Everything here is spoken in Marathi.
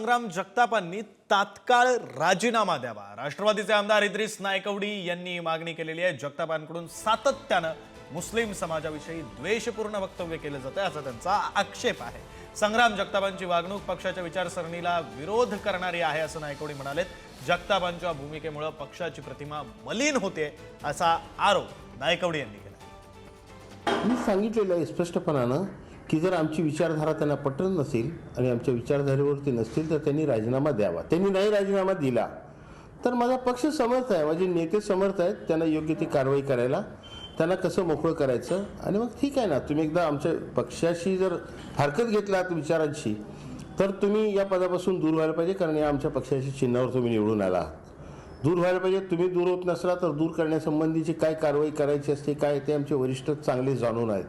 संग्राम जगतापांनी तात्काळ राजीनामा द्यावा। राष्ट्रवादीचे आमदार इद्रिस नायकवडी यांनी मागणी केलेली आहे। जगतापांकडून सातत्याने मुस्लिम समाजाविषयी द्वेषपूर्ण वक्तव्य केले जाते असा त्यांचा आक्षेप आहे। संग्राम जगतापांची वागणूक पक्षाच्या विचारसरणीला विरोध करणारी आहे असं नायकवडी म्हणाले। जगतापांच्या भूमिकेमुळे पक्षाची प्रतिमा मलिन होते असा आरोप नायकवडी यांनी केला। मी सांगितलेलं आहे स्पष्टपणाने की जर आमची विचारधारा त्यांना पटत नसेल आणि आमच्या विचारधारेवरती नसतील तर त्यांनी राजीनामा द्यावा। त्यांनी नाही राजीनामा दिला तर माझा पक्ष समर्थ आहे, माझे नेते समर्थ आहेत त्यांना योग्य ती कारवाई करायला, त्यांना कसं मोकळं करायचं। आणि मग ठीक आहे ना, तुम्ही एकदा आमच्या पक्षाशी जर हरकत घेतलात विचारांची तर तुम्ही या पदापासून दूर व्हायला पाहिजे, कारण या आमच्या पक्षाच्या चिन्हावर तुम्ही निवडून आला आहात। दूर व्हायला पाहिजे। तुम्ही दूर होत नसला तर दूर करण्यासंबंधीची काय कारवाई करायची असते काय ते आमचे वरिष्ठ चांगले जाणून आहेत।